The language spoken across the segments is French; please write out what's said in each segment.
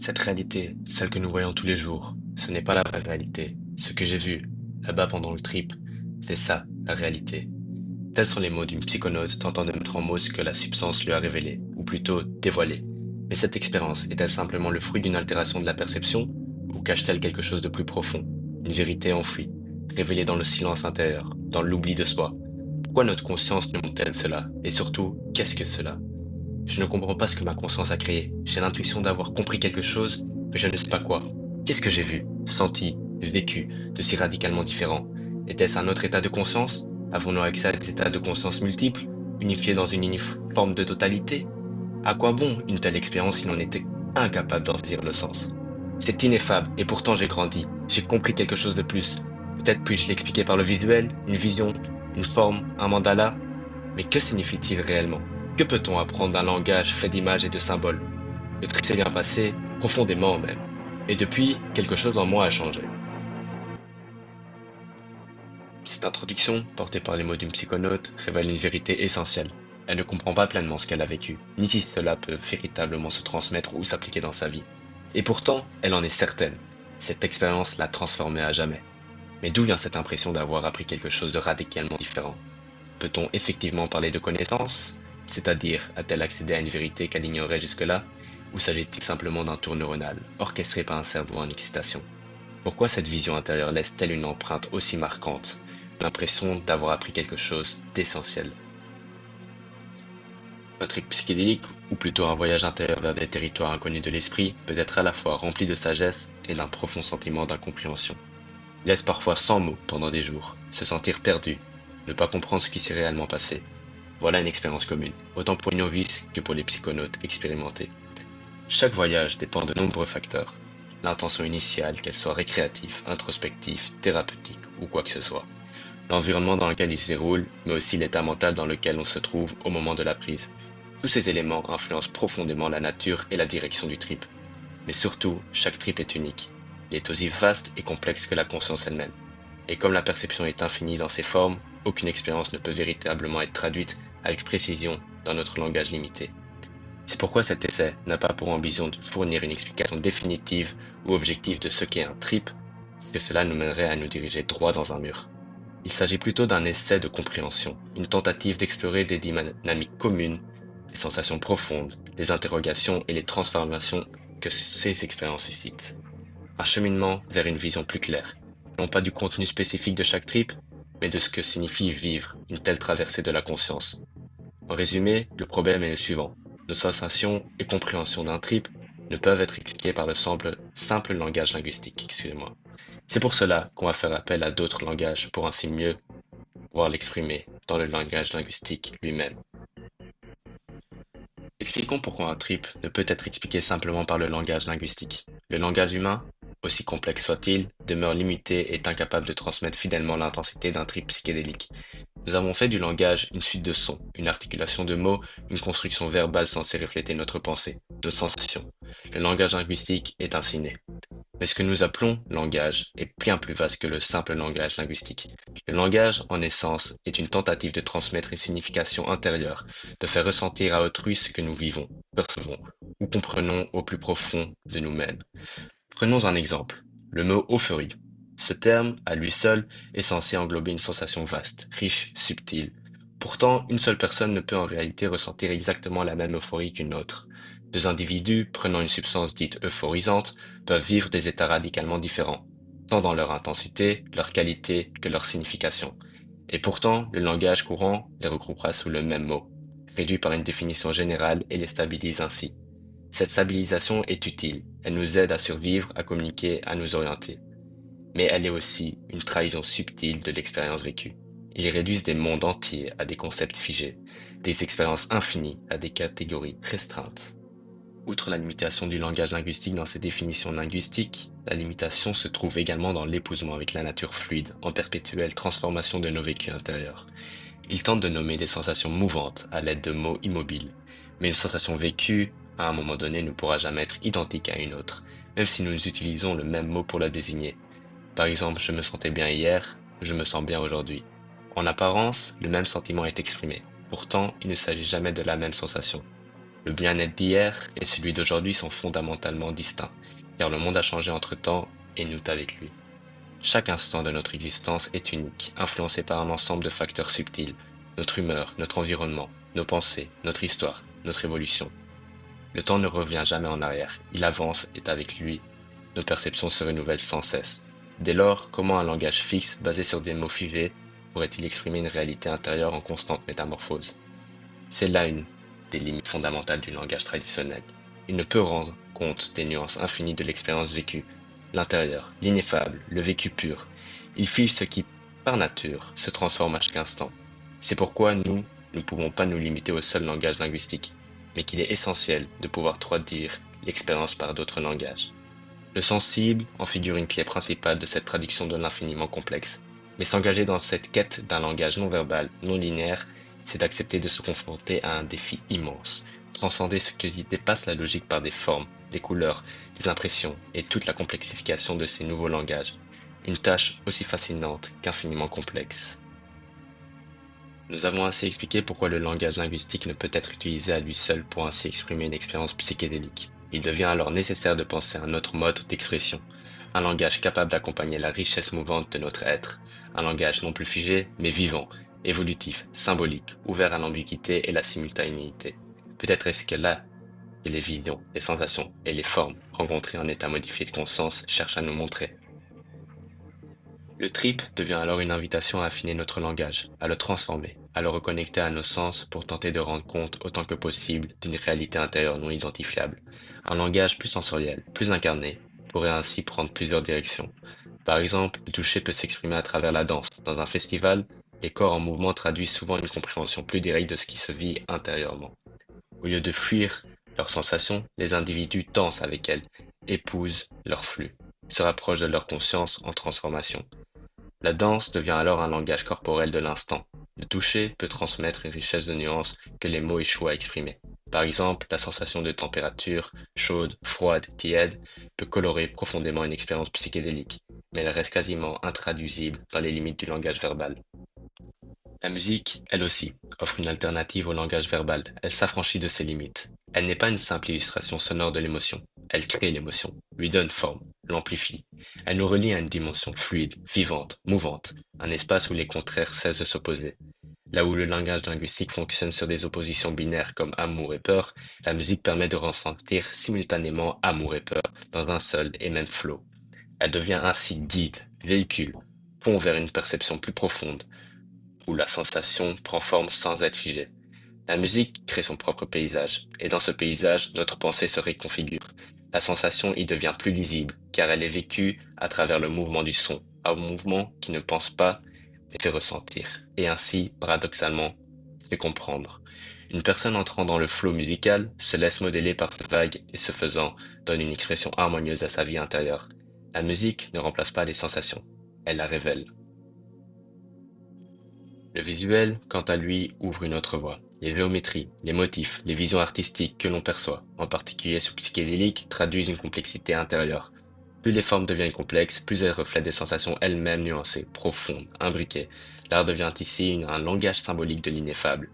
Cette réalité, celle que nous voyons tous les jours, ce n'est pas la vraie réalité. Ce que j'ai vu, là-bas pendant le trip, c'est ça, la réalité. Tels sont les mots d'une psychonaute tentant de mettre en mots ce que la substance lui a révélé, ou plutôt dévoilé. Mais cette expérience est-elle simplement le fruit d'une altération de la perception, ou cache-t-elle quelque chose de plus profond, une vérité enfouie, révélée dans le silence intérieur, dans l'oubli de soi? Pourquoi notre conscience nous montre-t-elle cela? Et surtout, qu'est-ce que cela? Je ne comprends pas ce que ma conscience a créé. J'ai l'intuition d'avoir compris quelque chose, mais je ne sais pas quoi. Qu'est-ce que j'ai vu, senti, vécu de si radicalement différent? Était-ce un autre état de conscience? Avons-nous accès à des états de conscience multiples, unifiés dans une forme de totalité? À quoi bon une telle expérience si l'on était incapable d'en saisir le sens? C'est ineffable, et pourtant j'ai grandi. J'ai compris quelque chose de plus. Peut-être puis-je l'expliquer par le visuel, une vision, une forme, un mandala? Mais que signifie-t-il réellement? Que peut-on apprendre d'un langage fait d'images et de symboles? Le trip s'est bien passé, profondément même. Et depuis, quelque chose en moi a changé. Cette introduction, portée par les mots d'une psychonaute, révèle une vérité essentielle. Elle ne comprend pas pleinement ce qu'elle a vécu, ni si cela peut véritablement se transmettre ou s'appliquer dans sa vie. Et pourtant, elle en est certaine. Cette expérience l'a transformée à jamais. Mais d'où vient cette impression d'avoir appris quelque chose de radicalement différent? Peut-on effectivement parler de connaissance? C'est-à-dire, a-t-elle accédé à une vérité qu'elle ignorait jusque-là? Ou s'agit-il simplement d'un tour neuronal, orchestré par un cerveau en excitation? Pourquoi cette vision intérieure laisse-t-elle une empreinte aussi marquante? L'impression d'avoir appris quelque chose d'essentiel. Un trip psychédélique, ou plutôt un voyage intérieur vers des territoires inconnus de l'esprit, peut être à la fois rempli de sagesse et d'un profond sentiment d'incompréhension. Il laisse parfois sans mots pendant des jours, se sentir perdu, ne pas comprendre ce qui s'est réellement passé. Voilà une expérience commune, autant pour les novices que pour les psychonautes expérimentés. Chaque voyage dépend de nombreux facteurs. L'intention initiale, qu'elle soit récréative, introspective, thérapeutique ou quoi que ce soit. L'environnement dans lequel il se déroule, mais aussi l'état mental dans lequel on se trouve au moment de la prise. Tous ces éléments influencent profondément la nature et la direction du trip. Mais surtout, chaque trip est unique. Il est aussi vaste et complexe que la conscience elle-même. Et comme la perception est infinie dans ses formes, aucune expérience ne peut véritablement être traduite avec précision dans notre langage limité. C'est pourquoi cet essai n'a pas pour ambition de fournir une explication définitive ou objective de ce qu'est un trip, parce que cela nous mènerait à nous diriger droit dans un mur. Il s'agit plutôt d'un essai de compréhension, une tentative d'explorer des dynamiques communes, des sensations profondes, les interrogations et les transformations que ces expériences suscitent. Un cheminement vers une vision plus claire, non pas du contenu spécifique de chaque trip, mais de ce que signifie vivre une telle traversée de la conscience. En résumé, le problème est le suivant. Nos sensations et compréhensions d'un trip ne peuvent être expliquées par le simple langage linguistique, excusez-moi. C'est pour cela qu'on va faire appel à d'autres langages pour ainsi mieux pouvoir l'exprimer dans le langage linguistique lui-même. Expliquons pourquoi un trip ne peut être expliqué simplement par le langage linguistique. Le langage humain, aussi complexe soit-il, demeure limité et est incapable de transmettre fidèlement l'intensité d'un trip psychédélique. Nous avons fait du langage une suite de sons, une articulation de mots, une construction verbale censée refléter notre pensée, notre sensation. Le langage linguistique est ainsi né. Mais ce que nous appelons langage est bien plus vaste que le simple langage linguistique. Le langage, en essence, est une tentative de transmettre une signification intérieure, de faire ressentir à autrui ce que nous vivons, percevons ou comprenons au plus profond de nous-mêmes. Prenons un exemple, le mot euphorie. Ce terme, à lui seul, est censé englober une sensation vaste, riche, subtile. Pourtant, une seule personne ne peut en réalité ressentir exactement la même euphorie qu'une autre. Deux individus, prenant une substance dite euphorisante, peuvent vivre des états radicalement différents, tant dans leur intensité, leur qualité que leur signification. Et pourtant, le langage courant les regroupera sous le même mot, réduit par une définition générale et les stabilise ainsi. Cette stabilisation est utile, elle nous aide à survivre, à communiquer, à nous orienter. Mais elle est aussi une trahison subtile de l'expérience vécue. Ils réduisent des mondes entiers à des concepts figés, des expériences infinies à des catégories restreintes. Outre la limitation du langage linguistique dans ses définitions linguistiques, la limitation se trouve également dans l'épousement avec la nature fluide, en perpétuelle transformation de nos vécus intérieurs. Il tente de nommer des sensations mouvantes à l'aide de mots immobiles, mais une sensation vécue, à un moment donné, ne pourra jamais être identique à une autre, même si nous utilisons le même mot pour la désigner. Par exemple, je me sentais bien hier, je me sens bien aujourd'hui. En apparence, le même sentiment est exprimé. Pourtant, il ne s'agit jamais de la même sensation. Le bien-être d'hier et celui d'aujourd'hui sont fondamentalement distincts, car le monde a changé entre-temps et nous avec lui. Chaque instant de notre existence est unique, influencé par un ensemble de facteurs subtils, notre humeur, notre environnement, nos pensées, notre histoire, notre évolution. Le temps ne revient jamais en arrière, il avance et avec lui, nos perceptions se renouvellent sans cesse. Dès lors, comment un langage fixe, basé sur des mots figés, pourrait-il exprimer une réalité intérieure en constante métamorphose? C'est là une des limites fondamentales du langage traditionnel. Il ne peut rendre compte des nuances infinies de l'expérience vécue, l'intérieur, l'ineffable, le vécu pur. Il fige ce qui, par nature, se transforme à chaque instant. C'est pourquoi nous ne pouvons pas nous limiter au seul langage linguistique, mais qu'il est essentiel de pouvoir traduire l'expérience par d'autres langages. Le sensible en figure une clé principale de cette traduction de l'infiniment complexe. Mais s'engager dans cette quête d'un langage non verbal, non linéaire, c'est accepter de se confronter à un défi immense, transcender ce qui dépasse la logique par des formes, des couleurs, des impressions et toute la complexification de ces nouveaux langages. Une tâche aussi fascinante qu'infiniment complexe. Nous avons ainsi expliqué pourquoi le langage linguistique ne peut être utilisé à lui seul pour ainsi exprimer une expérience psychédélique. Il devient alors nécessaire de penser à un autre mode d'expression, un langage capable d'accompagner la richesse mouvante de notre être, un langage non plus figé, mais vivant, évolutif, symbolique, ouvert à l'ambiguïté et la simultanéité. Peut-être est-ce que là que les visions, les sensations et les formes rencontrées en état modifié de conscience cherchent à nous montrer. Le trip devient alors une invitation à affiner notre langage, à le transformer, à le reconnecter à nos sens pour tenter de rendre compte autant que possible d'une réalité intérieure non identifiable. Un langage plus sensoriel, plus incarné, pourrait ainsi prendre plusieurs directions. Par exemple, le toucher peut s'exprimer à travers la danse. Dans un festival, les corps en mouvement traduisent souvent une compréhension plus directe de ce qui se vit intérieurement. Au lieu de fuir leurs sensations, les individus dansent avec elles, épousent leur flux, se rapprochent de leur conscience en transformation. La danse devient alors un langage corporel de l'instant. Le toucher peut transmettre une richesse de nuances que les mots échouent à exprimer. Par exemple, la sensation de température, chaude, froide, tiède, peut colorer profondément une expérience psychédélique, mais elle reste quasiment intraduisible dans les limites du langage verbal. La musique, elle aussi, offre une alternative au langage verbal. Elle s'affranchit de ses limites. Elle n'est pas une simple illustration sonore de l'émotion. Elle crée l'émotion, lui donne forme, l'amplifie. Elle nous relie à une dimension fluide, vivante, mouvante, un espace où les contraires cessent de s'opposer. Là où le langage linguistique fonctionne sur des oppositions binaires comme amour et peur, la musique permet de ressentir simultanément amour et peur dans un seul et même flot. Elle devient ainsi guide, véhicule, pont vers une perception plus profonde, où la sensation prend forme sans être figée. La musique crée son propre paysage, et dans ce paysage, notre pensée se réconfigure. La sensation y devient plus lisible, car elle est vécue à travers le mouvement du son, un mouvement qui ne pense pas, mais fait ressentir, et ainsi, paradoxalement, se comprendre. Une personne entrant dans le flot musical se laisse modeler par ces vagues et ce faisant, donne une expression harmonieuse à sa vie intérieure. La musique ne remplace pas les sensations, elle la révèle. Le visuel, quant à lui, ouvre une autre voie. Les géométries, les motifs, les visions artistiques que l'on perçoit, en particulier sous psychédélique, traduisent une complexité intérieure. Plus les formes deviennent complexes, plus elles reflètent des sensations elles-mêmes nuancées, profondes, imbriquées. L'art devient ici un langage symbolique de l'ineffable.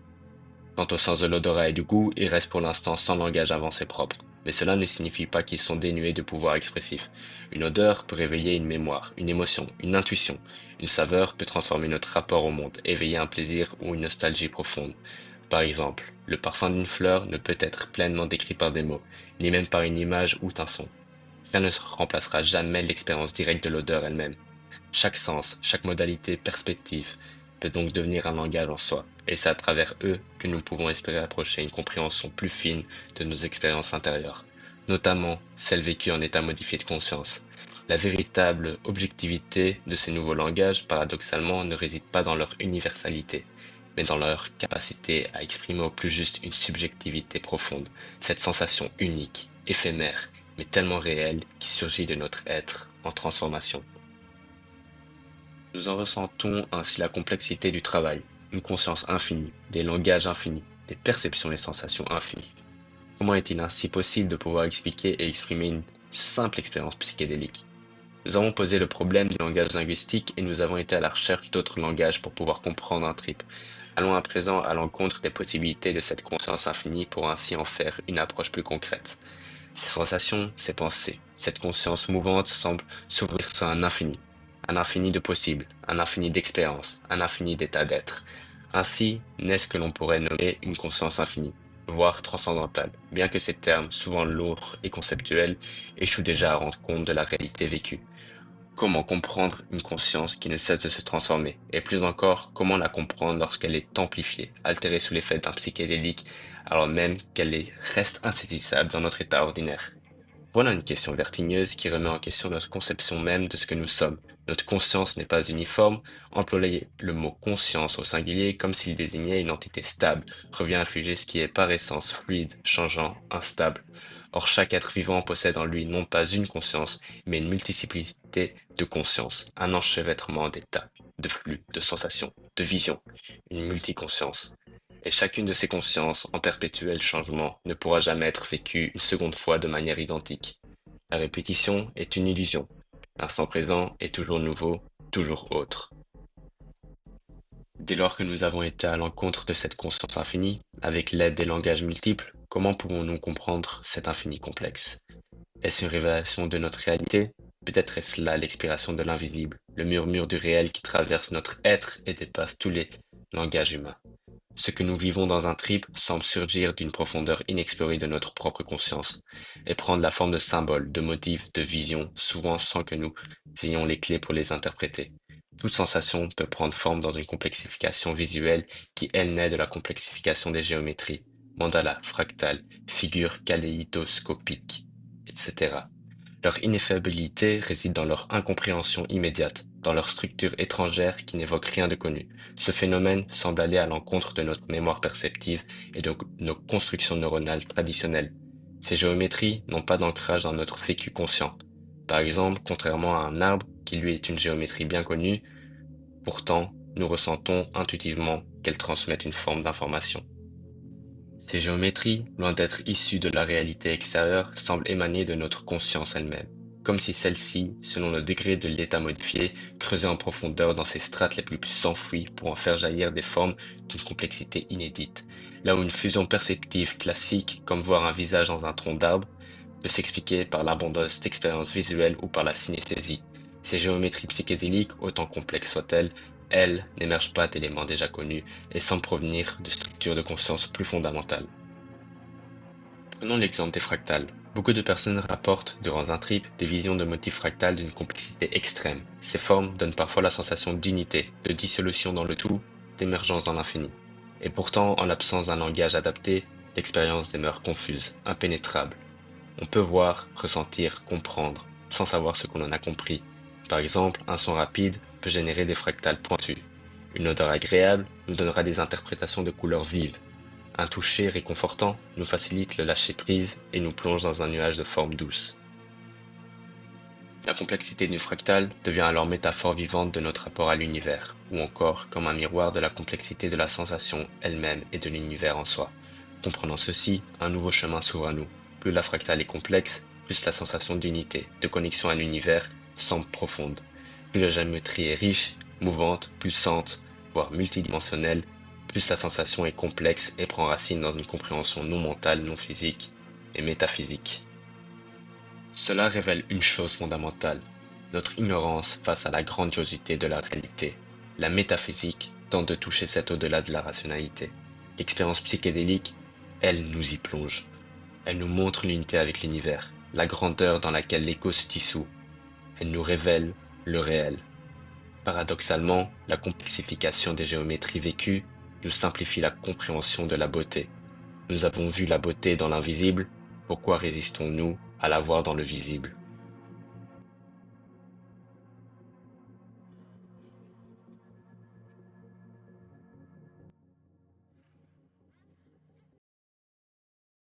Quant au sens de l'odorat et du goût, ils restent pour l'instant sans langage avancé propre. Mais cela ne signifie pas qu'ils sont dénués de pouvoir expressif. Une odeur peut réveiller une mémoire, une émotion, une intuition. Une saveur peut transformer notre rapport au monde, éveiller un plaisir ou une nostalgie profonde. Par exemple, le parfum d'une fleur ne peut être pleinement décrit par des mots, ni même par une image ou un son. Ça ne remplacera jamais l'expérience directe de l'odeur elle-même. Chaque sens, chaque modalité, perspective peut donc devenir un langage en soi, et c'est à travers eux que nous pouvons espérer approcher une compréhension plus fine de nos expériences intérieures, notamment celles vécues en état modifié de conscience. La véritable objectivité de ces nouveaux langages, paradoxalement, ne réside pas dans leur universalité, mais dans leur capacité à exprimer au plus juste une subjectivité profonde, cette sensation unique, éphémère, mais tellement réelle qui surgit de notre être en transformation. Nous en ressentons ainsi la complexité du travail, une conscience infinie, des langages infinis, des perceptions et sensations infinies. Comment est-il ainsi possible de pouvoir expliquer et exprimer une simple expérience psychédélique? Nous avons posé le problème du langage linguistique et nous avons été à la recherche d'autres langages pour pouvoir comprendre un trip. Allons à présent à l'encontre des possibilités de cette conscience infinie pour ainsi en faire une approche plus concrète. Ces sensations, ces pensées, cette conscience mouvante semble s'ouvrir sur un infini de possibles, un infini d'expériences, un infini d'états d'être. Ainsi naît ce que l'on pourrait nommer une conscience infinie, voire transcendantale, bien que ces termes, souvent lourds et conceptuels, échouent déjà à rendre compte de la réalité vécue. Comment comprendre une conscience qui ne cesse de se transformer? Et plus encore, comment la comprendre lorsqu'elle est amplifiée, altérée sous l'effet d'un psychédélique, alors même reste insaisissable dans notre état ordinaire? Voilà une question vertigineuse qui remet en question notre conception même de ce que nous sommes. Notre conscience n'est pas uniforme. Employer le mot conscience au singulier comme s'il désignait une entité stable revient à figer ce qui est par essence fluide, changeant, instable. Or, chaque être vivant possède en lui non pas une conscience, mais une multiplicité de consciences, un enchevêtrement d'états, de flux, de sensations, de visions, une multiconscience. Et chacune de ces consciences, en perpétuel changement, ne pourra jamais être vécue une seconde fois de manière identique. La répétition est une illusion. L'instant présent est toujours nouveau, toujours autre. Dès lors que nous avons été à l'encontre de cette conscience infinie, avec l'aide des langages multiples, comment pouvons-nous comprendre cet infini complexe? Est-ce une révélation de notre réalité? Peut-être est-ce là l'expiration de l'invisible, le murmure du réel qui traverse notre être et dépasse tous les langages humains. Ce que nous vivons dans un trip semble surgir d'une profondeur inexplorée de notre propre conscience et prendre la forme de symboles, de motifs, de visions, souvent sans que nous ayons les clés pour les interpréter. Toute sensation peut prendre forme dans une complexification visuelle qui, elle, naît de la complexification des géométries, mandala, fractales, figures kaléidoscopiques, etc. Leur ineffabilité réside dans leur incompréhension immédiate, dans leur structure étrangère qui n'évoque rien de connu. Ce phénomène semble aller à l'encontre de notre mémoire perceptive et de nos constructions neuronales traditionnelles. Ces géométries n'ont pas d'ancrage dans notre vécu conscient. Par exemple, contrairement à un arbre qui lui est une géométrie bien connue, pourtant, nous ressentons intuitivement qu'elles transmettent une forme d'information. Ces géométries, loin d'être issues de la réalité extérieure, semblent émaner de notre conscience elle-même, comme si celle-ci, selon le degré de l'état modifié, creusait en profondeur dans ses strates les plus enfouies pour en faire jaillir des formes d'une complexité inédite, là où une fusion perceptive classique, comme voir un visage dans un tronc d'arbre, peut s'expliquer par l'abondance d'expériences visuelles ou par la synesthésie. Ces géométries psychédéliques, autant complexes soient-elles, elles n'émergent pas d'éléments déjà connus et semblent provenir de structures de conscience plus fondamentales. Prenons l'exemple des fractales. Beaucoup de personnes rapportent, durant un trip, des visions de motifs fractales d'une complexité extrême. Ces formes donnent parfois la sensation d'unité, de dissolution dans le tout, d'émergence dans l'infini. Et pourtant, en l'absence d'un langage adapté, l'expérience demeure confuse, impénétrable. On peut voir, ressentir, comprendre, sans savoir ce qu'on en a compris. Par exemple, un son rapide peut générer des fractales pointus. Une odeur agréable nous donnera des interprétations de couleurs vives. Un toucher réconfortant nous facilite le lâcher-prise et nous plonge dans un nuage de formes douces. La complexité d'une fractale devient alors métaphore vivante de notre rapport à l'univers, ou encore comme un miroir de la complexité de la sensation elle-même et de l'univers en soi. Comprenant ceci, un nouveau chemin s'ouvre à nous. Plus la fractale est complexe, plus la sensation d'unité, de connexion à l'univers semble profonde. Plus la géométrie est riche, mouvante, pulsante, voire multidimensionnelle, plus la sensation est complexe et prend racine dans une compréhension non mentale, non physique et métaphysique. Cela révèle une chose fondamentale, notre ignorance face à la grandiosité de la réalité. La métaphysique tente de toucher cet au-delà de la rationalité. L'expérience psychédélique, elle nous y plonge. Elle nous montre l'unité avec l'univers, la grandeur dans laquelle l'écho se dissout. Elle nous révèle le réel. Paradoxalement, la complexification des géométries vécues nous simplifie la compréhension de la beauté. Nous avons vu la beauté dans l'invisible, pourquoi résistons-nous à la voir dans le visible?